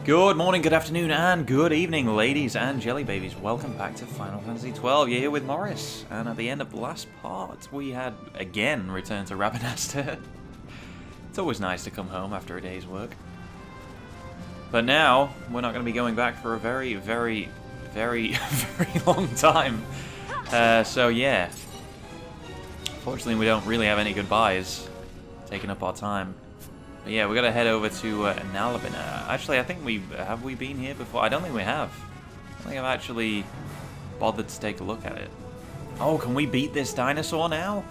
Good morning, good afternoon, and good evening, ladies and jelly babies. Welcome back to Final Fantasy XII. You're here with Morris, and at the end of the last part, we had again returned to Rabanastre. It's always nice to come home after a day's work. But now, we're not going to be going back for a very, very, very long time. So yeah. Fortunately, we don't really have any goodbyes taking up our time. But yeah, we gotta head over to Nalbina. Actually, I think have we been here before? I don't think we have. I don't think I've actually bothered to take a look at it. Oh, can we beat this dinosaur now?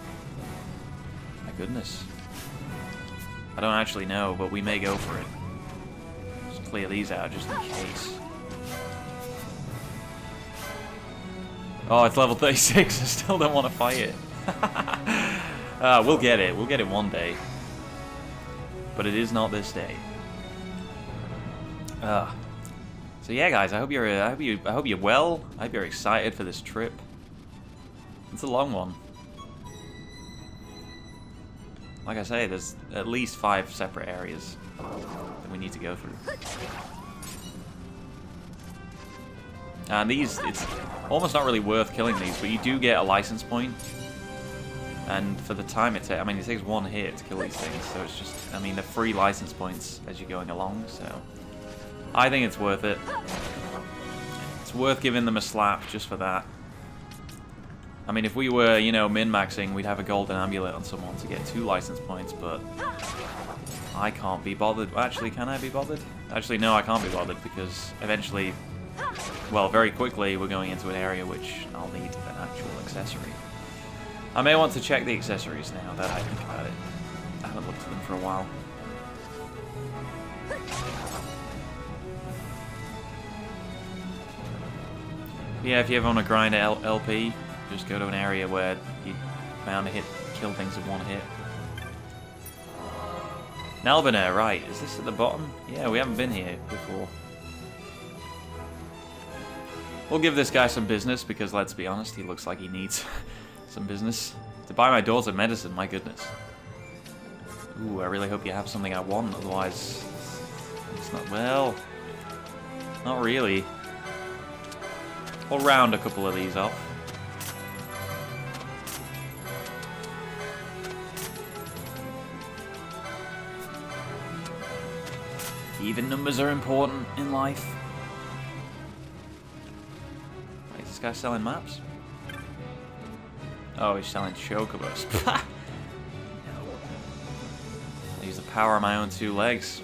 My goodness. I don't actually know, but we may go for it. Just clear these out just in case. Oh, it's level 36. I still don't want to fight it. We'll get it. We'll get it one day. But it is not this day. So yeah, guys, I hope you're well. I hope you're excited for this trip. It's a long one. Like I say, there's at least 5 separate areas that we need to go through. And these, it's almost not really worth killing these, but you do get a license point. And for the time it takes, I mean, it takes 1 hit to kill these things, so it's just, I mean, they're free license points as you're going along, so I think it's worth it. It's worth giving them a slap just for that. I mean, if we were, you know, min-maxing, we'd have a golden amulet on someone to get 2 license points, but I can't be bothered. Actually, can I be bothered? Actually, no, I can't be bothered, because eventually, well, very quickly, we're going into an area which I'll need an actual accessory. I may want to check the accessories now that I think about it. I haven't looked at them for a while. Yeah, if you ever want to grind LP, just go to an area where you're bound to kill things in 1 hit. Nalbina, right. Is this at the bottom? Yeah, we haven't been here before. We'll give this guy some business, because let's be honest, he looks like he needs some business. To buy my daughter medicine, my goodness. Ooh, I really hope you have something I want, otherwise it's not, well, not really. We'll round a couple of these off. Even numbers are important in life. Wait, is this guy selling maps? Oh, he's selling chocobos. No. I use the power of my own 2 legs.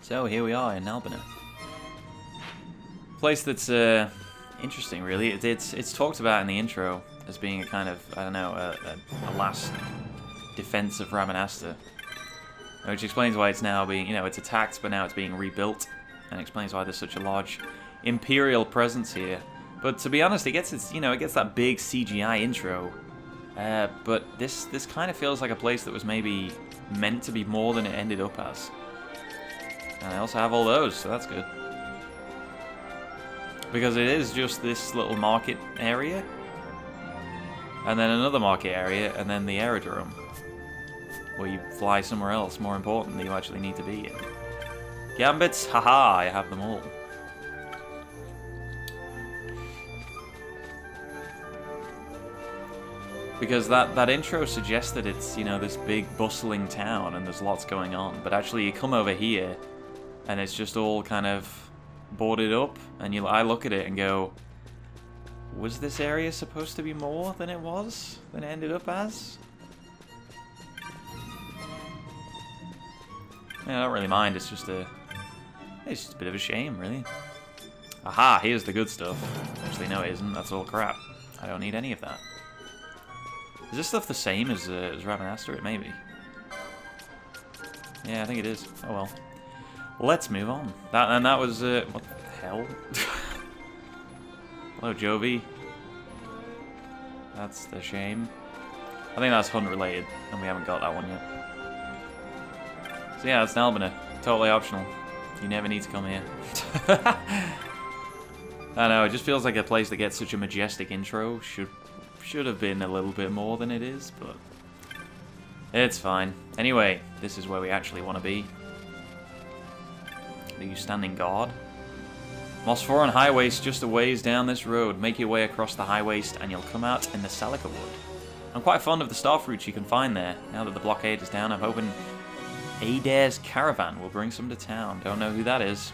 So here we are in Nalbina. Place that's interesting, really. It's talked about in the intro as being a kind of, I don't know, a last defense of Rabanastre, which explains why it's now being, you know, it's attacked, but now it's being rebuilt, and explains why there's such a large Imperial presence here. But to be honest, it gets its, you know, it gets that big CGI intro. But this kind of feels like a place that was maybe meant to be more than it ended up as. And I also have all those, so that's good. Because it is just this little market area, and then another market area, and then the aerodrome, where you fly somewhere else more important that you actually need to be in. Gambits, haha, I have them all. Because that intro suggests that it's, you know, this big bustling town and there's lots going on. But actually you come over here and it's just all kind of boarded up. And I look at it and go, was this area supposed to be more than it was? Than it ended up as? Yeah, I don't really mind. It's just a bit of a shame, really. Aha, here's the good stuff. Actually, no it isn't. That's all crap. I don't need any of that. Is this stuff the same as Rabanastre? It may be. Yeah, I think it is. Oh well. Let's move on. That was what the hell? Hello, Jovi. That's the shame. I think that's hunt related, and we haven't got that one yet. So yeah, that's Nalbina. Totally optional. You never need to come here. I know, it just feels like a place that gets such a majestic intro. Should have been a little bit more than it is, but it's fine. Anyway, this is where we actually want to be. Are you standing guard? Mosphoran Highwaste just a ways down this road. Make your way across the Highwaste and you'll come out in the Celica Wood. I'm quite fond of the star fruits you can find there. Now that the blockade is down, I'm hoping Adair's caravan will bring some to town. Don't know who that is.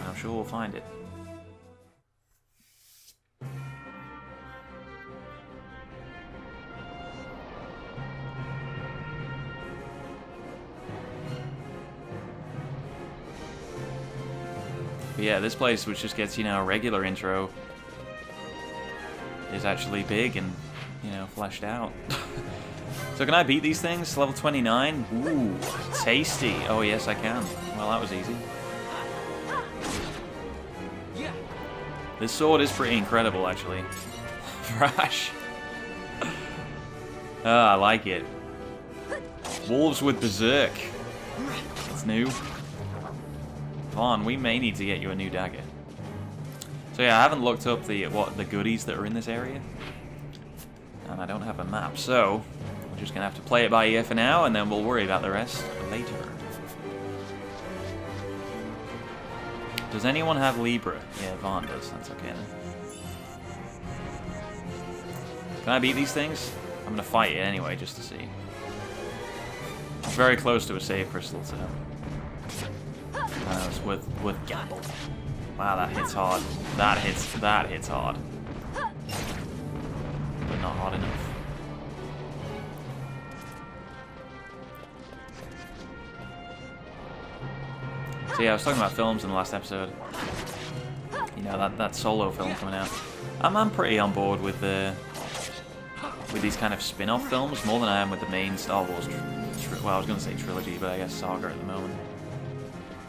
I'm sure we'll find it. But yeah, this place, which just gets, you know, a regular intro, is actually big and, you know, fleshed out. So can I beat these things? Level 29? Ooh, tasty. Oh yes, I can. Well, that was easy. This sword is pretty incredible, actually. Thrash. I like it. Wolves with Berserk. That's new. Vaughn, we may need to get you a new dagger. So yeah, I haven't looked up the goodies that are in this area. And I don't have a map, so we're just gonna have to play it by ear for now, and then we'll worry about the rest later. Does anyone have Libra? Yeah, Vaughn does. That's okay then. Can I beat these things? I'm gonna fight it anyway, just to see. It's very close to a save crystal, so it's with gamble. Wow, that hits hard. That hits hard. But not hard enough. So yeah, I was talking about films in the last episode. You know, that solo film coming out. I'm pretty on board with these kind of spin-off films more than I am with the main Star Wars. Well, I was going to say trilogy, but I guess saga at the moment.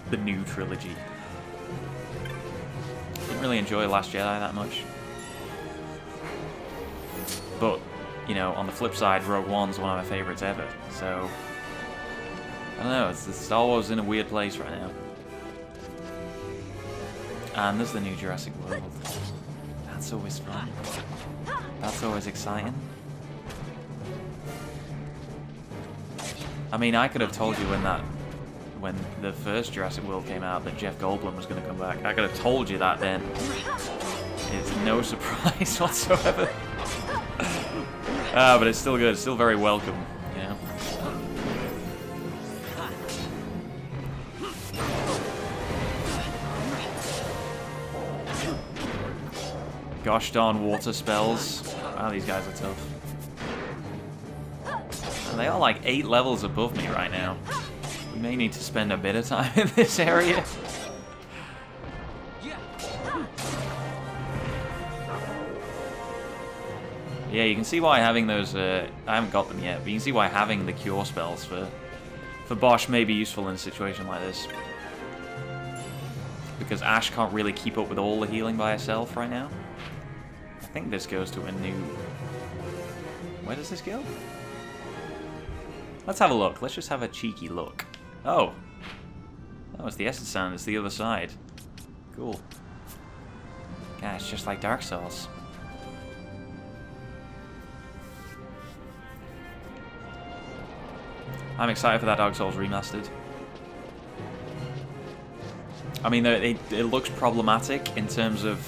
The new trilogy. Didn't really enjoy Last Jedi that much. But, you know, on the flip side, Rogue One's one of my favorites ever. So, I don't know, Star Wars is in a weird place right now. And there's the new Jurassic World. That's always fun. That's always exciting. I mean, I could have told you when the first Jurassic World came out that Jeff Goldblum was going to come back. I could have told you that then. It's no surprise whatsoever. But it's still good. It's still very welcome, you know. Gosh darn water spells. Wow, these guys are tough. And they are like 8 levels above me right now. We may need to spend a bit of time in this area. Yeah, you can see why having those, I haven't got them yet, but you can see why having the cure spells for Bosch may be useful in a situation like this. Because Ash can't really keep up with all the healing by herself right now. I think this goes to a new... Where does this go? Let's have a look. Let's just have a cheeky look. Oh. Oh, it's the XII. It's the other side. Cool. Yeah, it's just like Dark Souls. I'm excited for that Dark Souls remastered. I mean, it looks problematic in terms of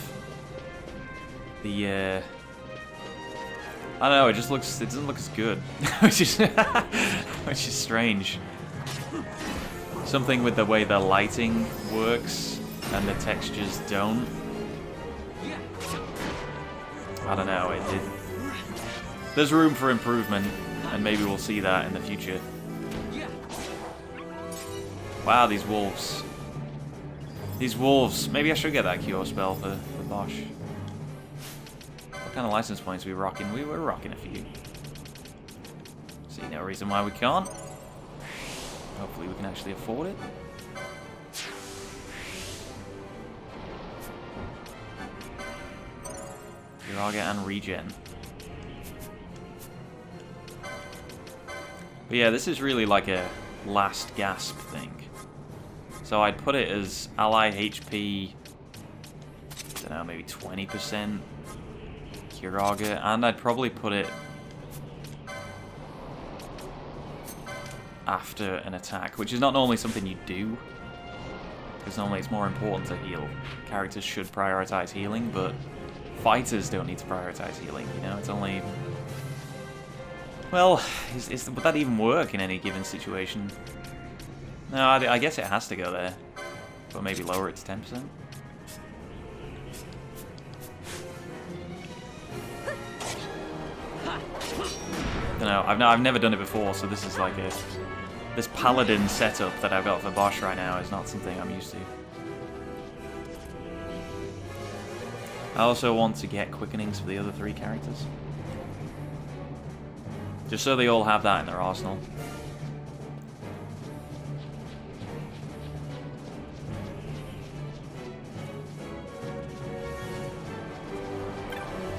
the I don't know, it doesn't look as good. which is which is strange. Something with the way the lighting works and the textures don't. I don't know, there's room for improvement, and maybe we'll see that in the future. Wow, these wolves. These wolves. Maybe I should get that cure spell for Bosch. What kind of license points are we rocking? We were rocking a few. See no reason why we can't. Hopefully we can actually afford it. Uraga and regen. But yeah, this is really like a last gasp thing. So I'd put it as ally HP, I don't know, maybe 20% Uraga, and I'd probably put it after an attack, which is not normally something you do, because normally it's more important to heal. Characters should prioritize healing, but fighters don't need to prioritize healing, you know, it's only... Well, would that even work in any given situation? No, I guess it has to go there, but maybe lower it to 10%. Don't know. I've never done it before, so this is like this paladin setup that I've got for Bosch right now is not something I'm used to. I also want to get quickenings for the other 3 characters, just so they all have that in their arsenal.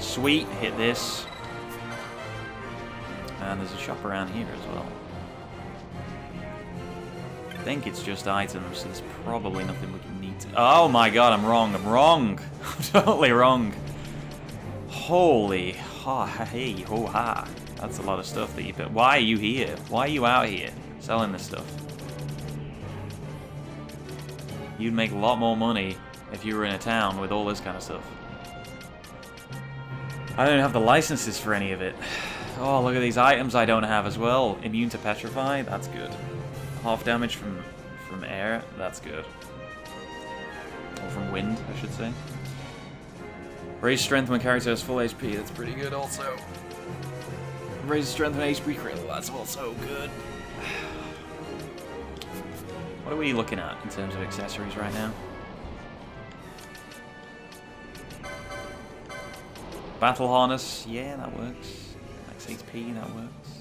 Sweet, hit this. And there's a shop around here as well. I think it's just items, so there's probably nothing we can need to... Oh my god, I'm wrong, I'm wrong! I'm totally wrong. Holy, hey, ho ha. That's a lot of stuff that you put. Why are you here? Why are you out here selling this stuff? You'd make a lot more money if you were in a town with all this kind of stuff. I don't have the licenses for any of it. Oh, look at these items I don't have as well. Immune to petrify, that's good. Half damage from air, that's good. Or from wind, I should say. Raise strength when character has full HP, that's pretty good also. Raise strength when HP critical, that's also good. What are we looking at in terms of accessories right now? Battle harness, yeah, that works. Max HP, that works.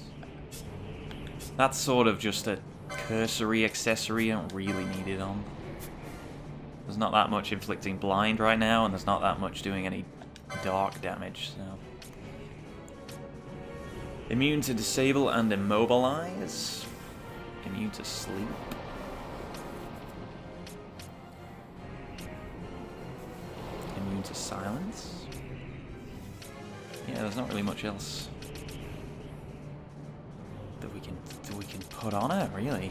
That's sort of just a cursory accessory, I don't really need it on. There's not that much inflicting blind right now, and there's not that much doing any dark damage, so... Immune to disable and immobilize. Immune to sleep. Immune to silence. Yeah, there's not really much else that we can put on it, really.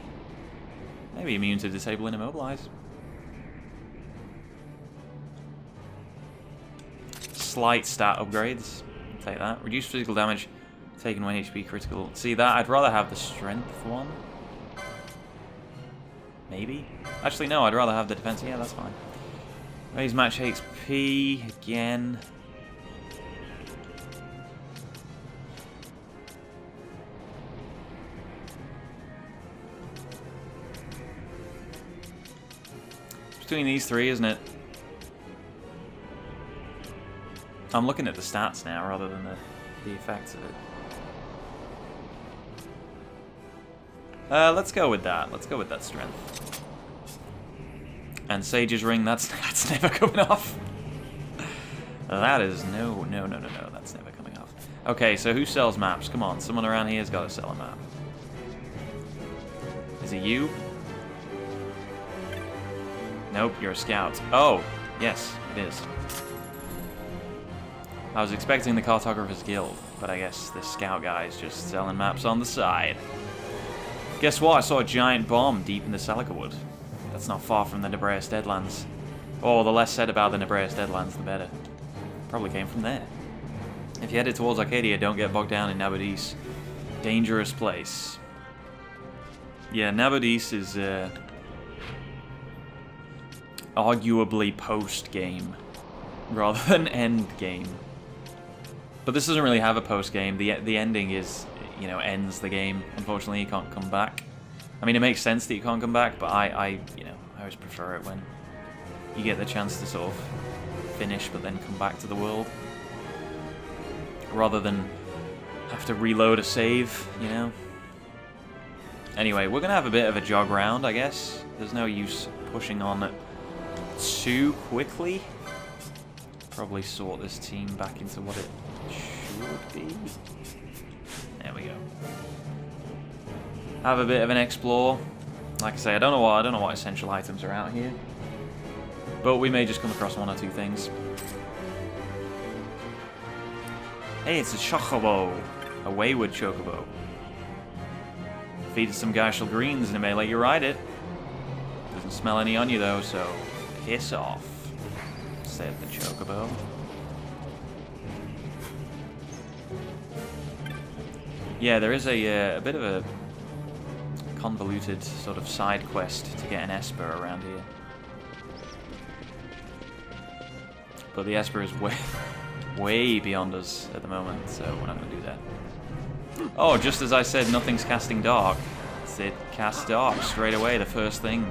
Maybe immune to disable and immobilize. Slight stat upgrades. I'll take that. Reduce physical damage taken when HP critical. See that? I'd rather have the strength one. Maybe. Actually, no. I'd rather have the defense. Yeah, that's fine. Raise match HP again. Between these 3, isn't it? I'm looking at the stats now rather than the effects of it. Let's go with that. Let's go with that strength. And Sage's Ring, that's never coming off. That is no, that's never coming off. Okay, so who sells maps? Come on, someone around here's got to sell a map. Is it you? Nope, you're a scout. Oh, yes, it is. I was expecting the Cartographer's Guild, but I guess this scout guy is just selling maps on the side. Guess what? I saw a giant bomb deep in the Celica Wood. That's not far from the Nebreus Deadlands. Oh, the less said about the Nebreus Deadlands, the better. Probably came from there. If you're headed towards Arcadia, don't get bogged down in Nabadis. Dangerous place. Yeah, Nabadis is arguably post-game rather than end-game. But this doesn't really have a post-game. The ending is, you know, ends the game. Unfortunately, you can't come back. I mean, it makes sense that you can't come back, but I always prefer it when you get the chance to sort of finish but then come back to the world. Rather than have to reload a save, you know? Anyway, we're going to have a bit of a jog round, I guess. There's no use pushing on too quickly. Probably sort this team back into what it should be. There we go. Have a bit of an explore. Like I say, I don't know what essential items are out here. But we may just come across one or two things. Hey, it's a chocobo. A wayward chocobo. Feed it some Geishel greens and it may let you ride it. Doesn't smell any on you though, so piss off, said the chocobo. Yeah, there is a bit of a convoluted sort of side quest to get an Esper around here. But the Esper is way beyond us at the moment, so we're not going to do that. Oh, just as I said, nothing's casting dark. It casts dark straight away, the first thing.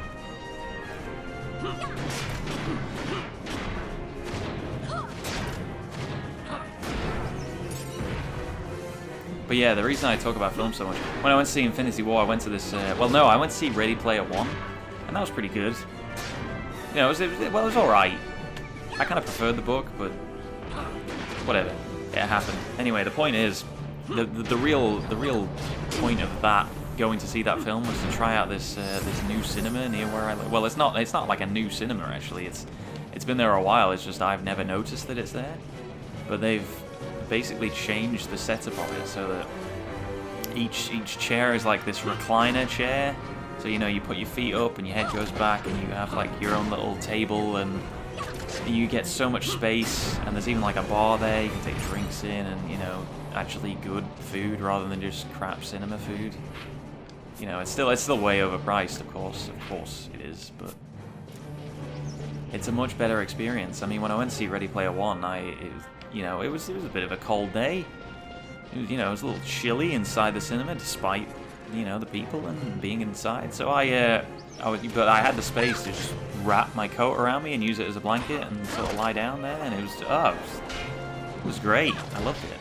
But yeah, the reason I talk about film so much, when I went to see Infinity War, I went to this, well no, I went to see Ready Player One, and that was pretty good. You know, it was alright. I kind of preferred the book, but whatever, it happened. Anyway, the point is, the real point of that, going to see that film, was to try out this new cinema near where I live. Well, it's not like a new cinema actually. It's been there a while. It's just I've never noticed that it's there. But they've basically changed the setup of it so that each chair is like this recliner chair. So you know, you put your feet up and your head goes back, and you have like your own little table, and you get so much space. And there's even like a bar there. You can take drinks in, and you know, actually good food rather than just crap cinema food. You know, it's still way overpriced, of course it is, but it's a much better experience. I mean, when I went to see Ready Player One, it was a bit of a cold day. It was, you know, it was a little chilly inside the cinema, despite, you know, the people and being inside. So but I had the space to just wrap my coat around me and use it as a blanket and sort of lie down there, and it was great. I loved it.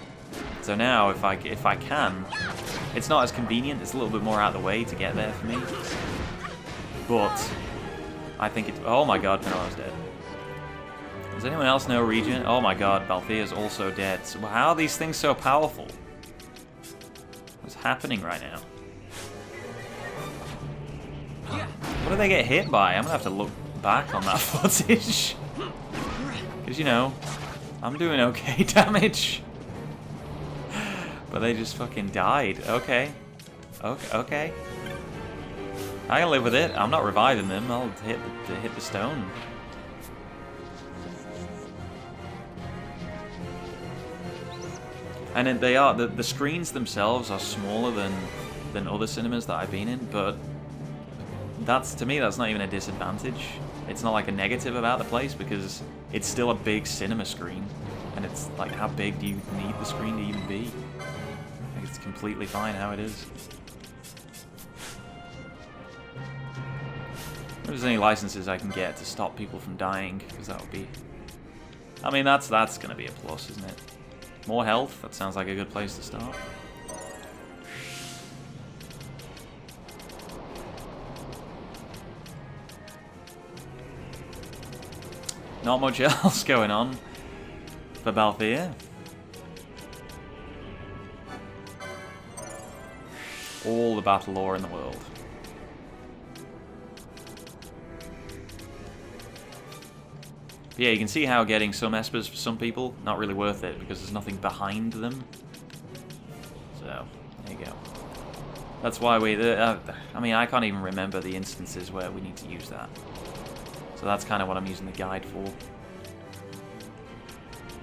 So now, if I can, it's not as convenient. It's a little bit more out of the way to get there for me. But I think it's... Oh my god, Penelope's dead. Does anyone else know Regent? Oh my god, Balthea's also dead. So how are these things so powerful? What's happening right now? What do they get hit by? I'm gonna have to look back on that footage. Because, you know, I'm doing okay damage. But they just fucking died. Okay. Okay. I can live with it. I'm not reviving them. I'll hit the stone. And then they are the screens themselves are smaller than other cinemas that I've been in, but to me that's not even a disadvantage. It's not like a negative about the place, because it's still a big cinema screen, and it's like, how big do you need the screen to even be? It's completely fine how it is. If there's any licenses I can get to stop people from dying, because that would be... I mean, that's going to be a plus, isn't it? More health, that sounds like a good place to start. Not much else going on for Balthea. All the battle lore in the world. But yeah, you can see how getting some Espers for some people, not really worth it, because there's nothing behind them. So, there you go. That's why I mean, I can't even remember the instances where we need to use that. So that's kind of what I'm using the guide for.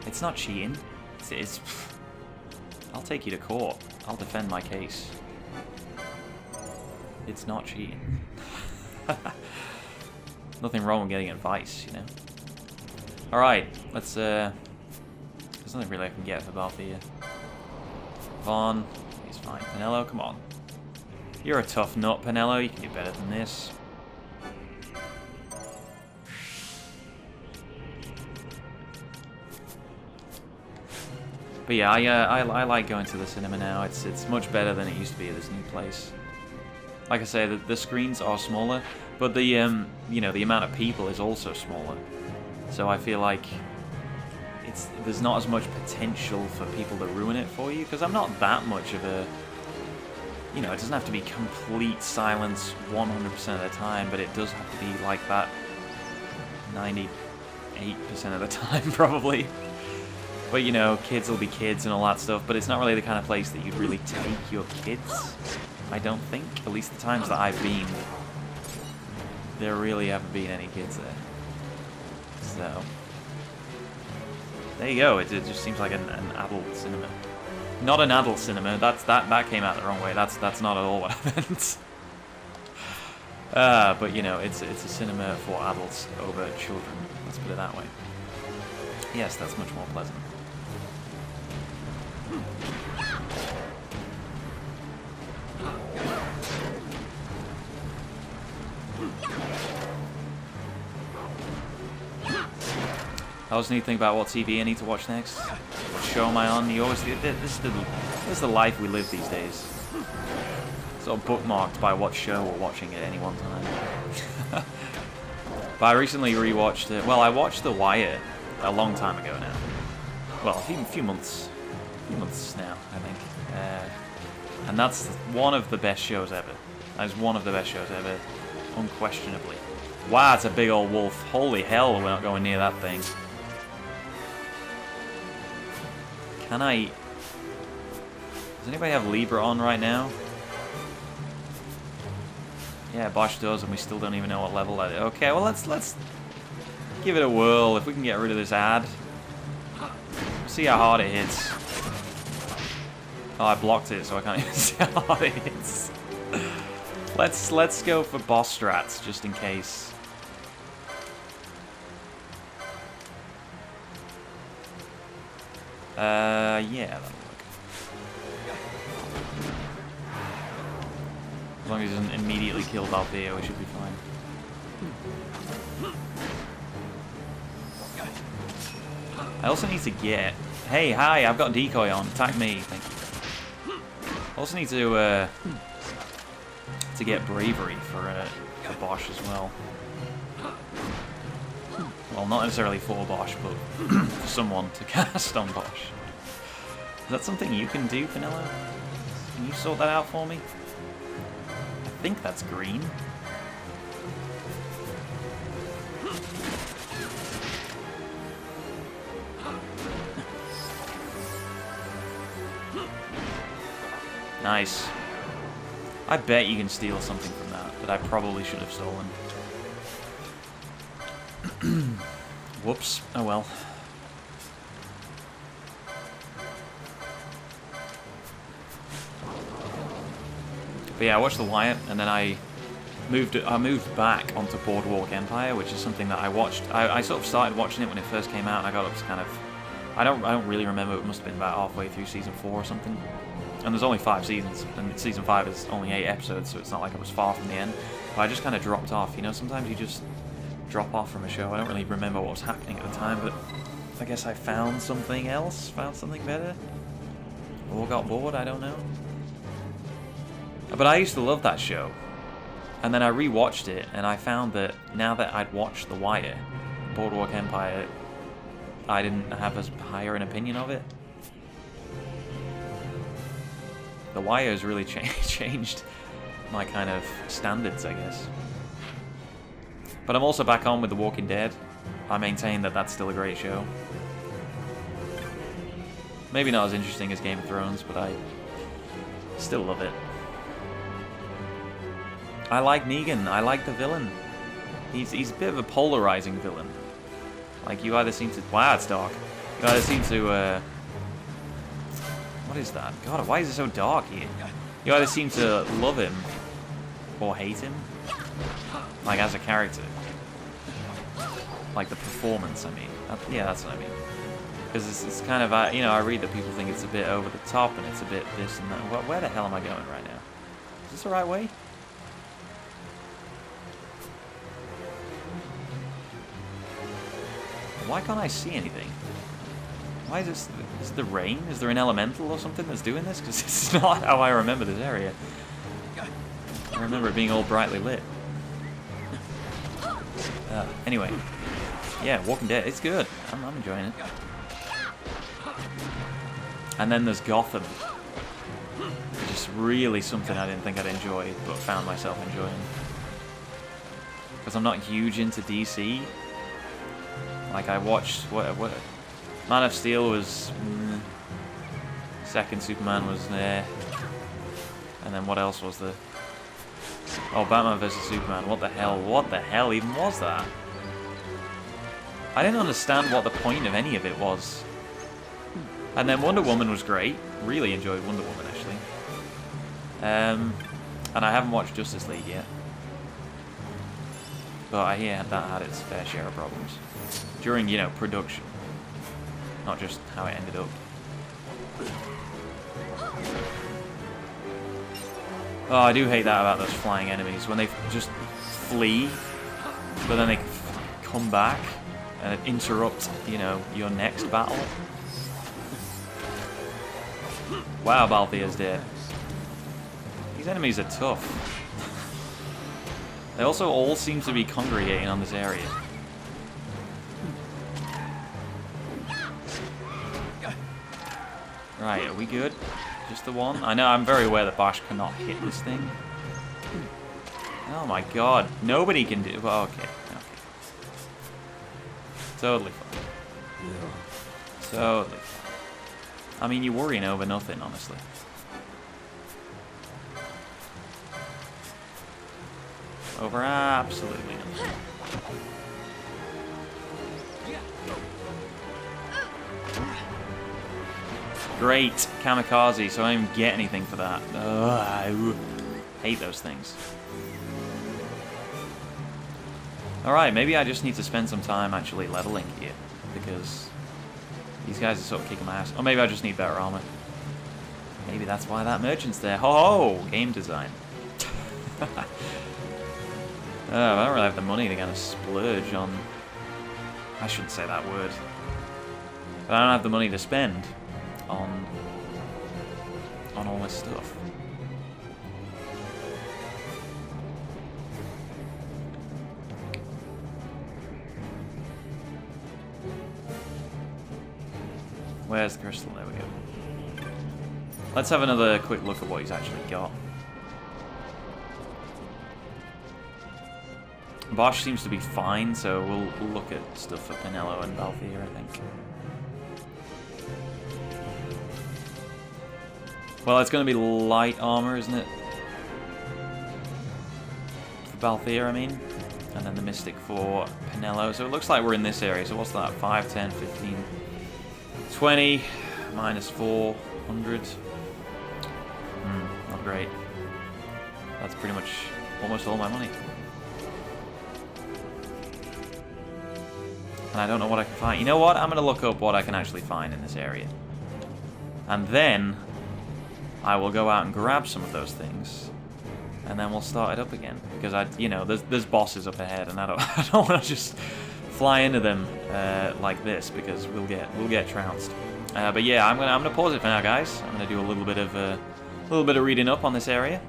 It's not cheating. It's I'll take you to court. I'll defend my case. It's not cheating. Nothing wrong with getting advice, you know. Alright, let's, there's nothing really I can get for Balthea. Vaughn, he's fine. Penello, come on. You're a tough nut, Penello. You can do better than this. But yeah, I like going to the cinema now. It's much better than it used to be at this new place. Like I say, the screens are smaller, but the you know, the amount of people is also smaller. So I feel like there's not as much potential for people to ruin it for you, because I'm not that much of a, you know, it doesn't have to be complete silence 100% of the time, but it does have to be like that 98% of the time probably. But you know, kids will be kids and all that stuff, but it's not really the kind of place that you'd really take your kids, I don't think. At least the times that I've been, there really haven't been any kids there. So, there you go. It just seems like an adult cinema. Not an adult cinema. That came out the wrong way. That's not at all what I meant. But you know, it's a cinema for adults over children. Let's put it that way. Yes, that's much more pleasant. I also need to think about what TV I need to watch next. What show am I on? You always this is the life we live these days. Sort of bookmarked by what show we're watching at any one time. But I recently rewatched it. Well, I watched The Wire a long time ago now. Well, a few months now, I think. And that's one of the best shows ever. That is one of the best shows ever, unquestionably. Wow, it's a big old wolf. Holy hell, we're not going near that thing. Can I... Does anybody have Libra on right now? Yeah, Bosch does, and we still don't even know what level that is. Okay, well, let's give it a whirl. If we can get rid of this ad. See how hard it hits. Oh, I blocked it, so I can't even see how hard it hits. Let's go for boss strats, just in case. Yeah, that'll work. As long as he doesn't immediately kill Balthea, we should be fine. I also need to get... Hey, hi, I've got decoy on. Attack me. Thank you. I also need to get bravery for Bosch as well. Well, not necessarily for Bosch, but for someone to cast on Bosch. Is that something you can do, Vanilla? Can you sort that out for me? I think that's green. Nice. I bet you can steal something from that I probably should have stolen. Whoops. Oh well. But yeah, I watched The Wire, and then I moved back onto Boardwalk Empire, which is something that I watched. I sort of started watching it when it first came out, and I got up to kind of... I don't really remember. It must have been about halfway through season 4 or something. And there's only 5 seasons, and season 5 is only 8 episodes, so it's not like I was far from the end. But I just kind of dropped off. You know, sometimes you just drop off from a show. I don't really remember what was happening at the time, but I guess I found something else, found something better. Or got bored, I don't know. But I used to love that show. And then I rewatched it, and I found that now that I'd watched The Wire, Boardwalk Empire, I didn't have as higher an opinion of it. The Wire has really changed my kind of standards, I guess. But I'm also back on with The Walking Dead. I maintain that that's still a great show. Maybe not as interesting as Game of Thrones, but I still love it. I like Negan. I like the villain. He's a bit of a polarizing villain. Like, you either seem to... Wow, it's dark. You either seem to... What is that? God, why is it so dark here? You either seem to love him or hate him. Like, as a character. Like, the performance, I mean. Yeah, that's what I mean. Because it's kind of, you know, I read that people think it's a bit over the top and it's a bit this and that. Where the hell am I going right now? Is this the right way? Why can't I see anything? Why is this? Is it the rain? Is there an elemental or something that's doing this? Because this is not how I remember this area. I remember it being all brightly lit. Anyway. Yeah, Walking Dead. It's good. I'm enjoying it. And then there's Gotham. Which is really something I didn't think I'd enjoy, but found myself enjoying. Because I'm not huge into DC. Like, I watched... What Man of Steel was... Second Superman was there. And then what else was there? Oh, Batman vs Superman. What the hell? What the hell even was that? I didn't understand what the point of any of it was. And then Wonder Woman was great. Really enjoyed Wonder Woman, actually. And I haven't watched Justice League yet. But I hear that had its fair share of problems. During, you know, production. Not just how it ended up. Oh, I do hate that about those flying enemies. When they just flee, but then they come back and interrupt, you know, your next battle. Wow, Balthia's dead. These enemies are tough. They also all seem to be congregating on this area. Right, are we good? Just the one? I know, I'm very aware that Bosch cannot hit this thing. Oh my god, nobody can do... Well, okay. Totally fine. Totally fine. I mean, you're worrying over nothing, honestly. Over absolutely nothing. Great, kamikaze, so I don't even get anything for that. Ugh, I hate those things. Alright, maybe I just need to spend some time actually leveling here, because these guys are sort of kicking my ass. Or maybe I just need better armor. Maybe that's why that merchant's there. Ho-ho! Game design. I don't really have the money to kind of splurge on... I shouldn't say that word. But I don't have the money to spend on all this stuff. Where's the crystal? There we go. Let's have another quick look at what he's actually got. Bosch seems to be fine, so we'll look at stuff for Pinello and Balthier, I think. Well, it's going to be light armor, isn't it? For Balthier, I mean. And then the Mystic for Pinello. So it looks like we're in this area. So what's that? 5, 10, 15, 20, minus 400. Not great. That's pretty much almost all my money. And I don't know what I can find. You know what? I'm going to look up what I can actually find in this area. And then I will go out and grab some of those things. And then we'll start it up again. Because you know, there's bosses up ahead, and I don't want to just fly into them like this, because we'll get trounced. But yeah, I'm gonna pause it for now, guys. I'm gonna do a little bit of reading up on this area.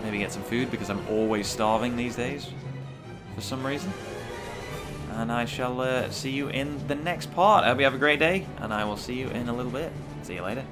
Maybe get some food, because I'm always starving these days for some reason. And I shall see you in the next part. I hope you have a great day, and I will see you in a little bit. See you later.